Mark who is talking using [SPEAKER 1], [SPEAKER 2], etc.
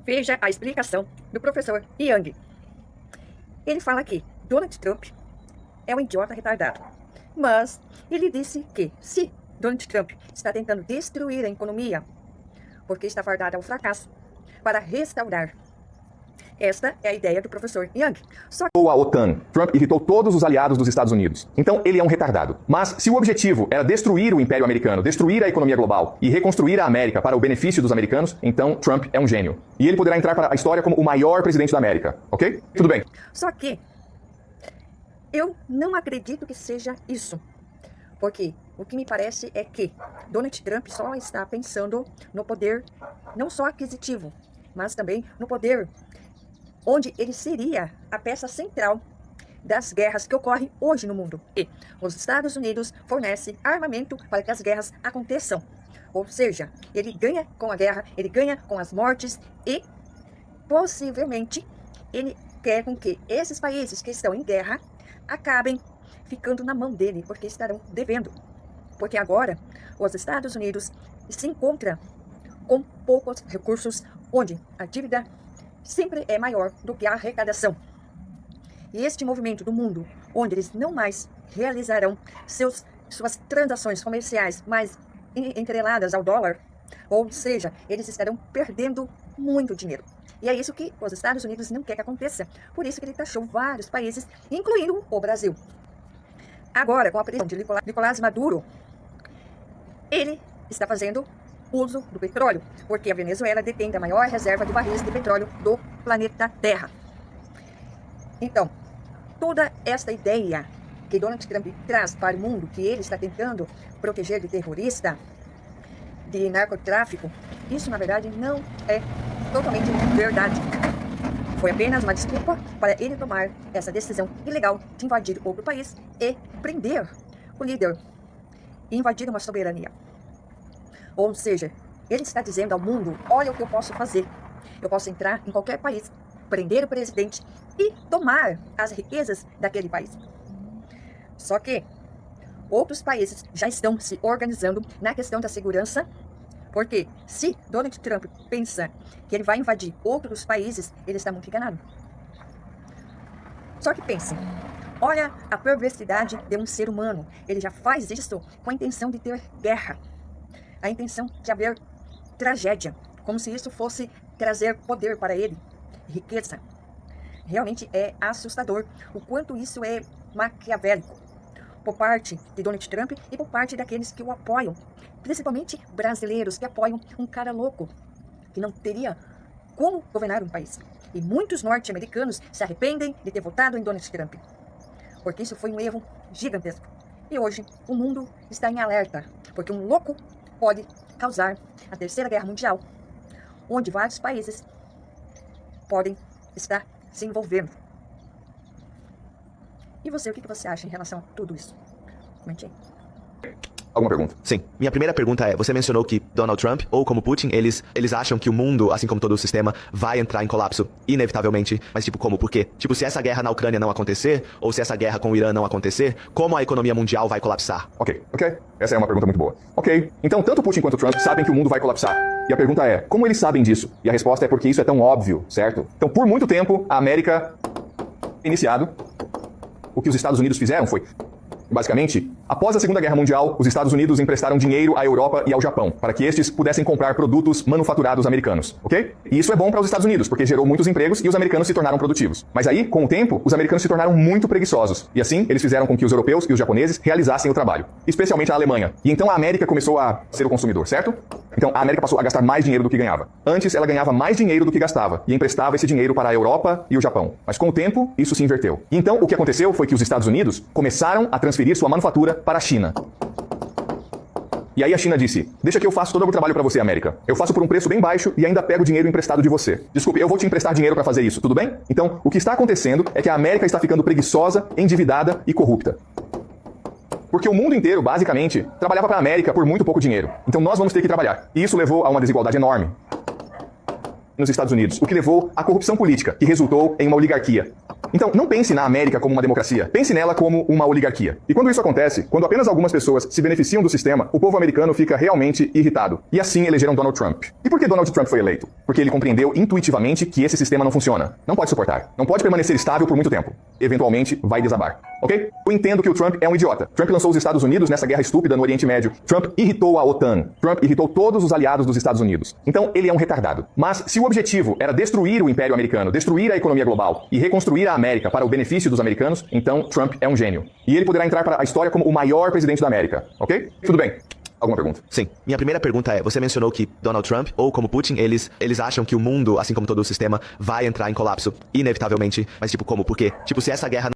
[SPEAKER 1] Veja a explicação do professor Young. Ele fala que Donald Trump é um idiota retardado. Mas ele disse que se Donald Trump está tentando destruir a economia porque está fardado ao fracasso para restaurar. Esta é a ideia do professor Young. Só que
[SPEAKER 2] a OTAN. Trump irritou todos os aliados dos Estados Unidos. Então ele é um retardado. Mas se o objetivo era destruir o Império Americano, destruir a economia global e reconstruir a América para o benefício dos americanos, então Trump é um gênio. E ele poderá entrar para a história como o maior presidente da América. Ok? Tudo bem.
[SPEAKER 1] Só que eu não acredito que seja isso. Porque o que me parece é que Donald Trump só está pensando no poder não só aquisitivo, mas também no poder onde ele seria a peça central das guerras que ocorrem hoje no mundo. E os Estados Unidos fornecem armamento para que as guerras aconteçam. Ou seja, ele ganha com a guerra, ele ganha com as mortes e, possivelmente, ele quer com que esses países que estão em guerra acabem ficando na mão dele, porque estarão devendo. Porque agora os Estados Unidos se encontram com poucos recursos, onde a dívida sempre é maior do que a arrecadação. E este movimento do mundo, onde eles não mais realizarão suas transações comerciais mais entreladas ao dólar, ou seja, eles estarão perdendo muito dinheiro. E é isso que os Estados Unidos não quer que aconteça. Por isso que ele taxou vários países, incluindo o Brasil. Agora, com a prisão de Nicolás Maduro, ele está fazendo uso do petróleo, porque a Venezuela detém a maior reserva de barris de petróleo do planeta Terra. Então, toda esta ideia que Donald Trump traz para o mundo, que ele está tentando proteger de terrorista, de narcotráfico, isso na verdade não é totalmente verdade. Foi apenas uma desculpa para ele tomar essa decisão ilegal de invadir outro país e prender o líder e invadir uma soberania. Ou seja, ele está dizendo ao mundo, olha o que eu posso fazer. Eu posso entrar em qualquer país, prender o presidente e tomar as riquezas daquele país. Só que outros países já estão se organizando na questão da segurança, porque se Donald Trump pensa que ele vai invadir outros países, ele está muito enganado. Só que pense, olha a perversidade de um ser humano. Ele já faz isso com a intenção de ter guerra. A intenção de haver tragédia, como se isso fosse trazer poder para ele, riqueza. Realmente é assustador o quanto isso é maquiavélico, por parte de Donald Trump e por parte daqueles que o apoiam, principalmente brasileiros que apoiam um cara louco, que não teria como governar um país. E muitos norte-americanos se arrependem de ter votado em Donald Trump, porque isso foi um erro gigantesco. E hoje o mundo está em alerta, porque um louco pode causar a Terceira Guerra Mundial, onde vários países podem estar se envolvendo. E você, o que você acha em relação a tudo isso? Comente aí.
[SPEAKER 2] Alguma pergunta?
[SPEAKER 3] Sim. Minha primeira pergunta é, você mencionou que Donald Trump, ou como Putin, eles acham que o mundo, assim como todo o sistema, vai entrar em colapso, inevitavelmente. Mas tipo, como? Por quê? Tipo, se essa guerra na Ucrânia não acontecer, ou se essa guerra com o Irã não acontecer, como a economia mundial vai colapsar?
[SPEAKER 2] Ok. Essa é uma pergunta muito boa. Ok. Então, tanto Putin quanto Trump sabem que o mundo vai colapsar. E a pergunta é, como eles sabem disso? E a resposta é porque isso é tão óbvio, certo? Então, por muito tempo, a América iniciado, o que os Estados Unidos fizeram foi, basicamente, após a Segunda Guerra Mundial, os Estados Unidos emprestaram dinheiro à Europa e ao Japão, para que estes pudessem comprar produtos manufaturados americanos, ok? E isso é bom para os Estados Unidos, porque gerou muitos empregos e os americanos se tornaram produtivos. Mas aí, com o tempo, os americanos se tornaram muito preguiçosos. E assim, eles fizeram com que os europeus e os japoneses realizassem o trabalho, especialmente a Alemanha. E então a América começou a ser o consumidor, certo? Então a América passou a gastar mais dinheiro do que ganhava. Antes, ela ganhava mais dinheiro do que gastava e emprestava esse dinheiro para a Europa e o Japão. Mas com o tempo, isso se inverteu. E então, o que aconteceu foi que os Estados Unidos começaram a transferir sua manufatura para a China. E aí a China disse, deixa que eu faço todo o trabalho para você, América. Eu faço por um preço bem baixo e ainda pego dinheiro emprestado de você. Desculpe, eu vou te emprestar dinheiro para fazer isso, tudo bem? Então, o que está acontecendo é que a América está ficando preguiçosa, endividada e corrupta. Porque o mundo inteiro, basicamente, trabalhava para a América por muito pouco dinheiro. Então nós vamos ter que trabalhar. E isso levou a uma desigualdade enorme. nos Estados Unidos, o que levou à corrupção política, que resultou em uma oligarquia. Então, não pense na América como uma democracia, pense nela como uma oligarquia. E quando isso acontece, quando apenas algumas pessoas se beneficiam do sistema, o povo americano fica realmente irritado. E assim elegeram Donald Trump. E por que Donald Trump foi eleito? Porque ele compreendeu intuitivamente que esse sistema não funciona. Não pode suportar. Não pode permanecer estável por muito tempo. Eventualmente, vai desabar. Ok? Eu entendo que o Trump é um idiota. Trump lançou os Estados Unidos nessa guerra estúpida no Oriente Médio. Trump irritou a OTAN. Trump irritou todos os aliados dos Estados Unidos. Então, ele é um retardado. Mas, se o objetivo era destruir o Império Americano, destruir a economia global e reconstruir a América para o benefício dos americanos, então Trump é um gênio. E ele poderá entrar para a história como o maior presidente da América. Ok? Tudo bem. Alguma pergunta?
[SPEAKER 3] Sim. Minha primeira pergunta é, você mencionou que Donald Trump, ou como Putin, eles acham que o mundo, assim como todo o sistema, vai entrar em colapso, inevitavelmente. Mas tipo, como? Por quê? Tipo, se essa guerra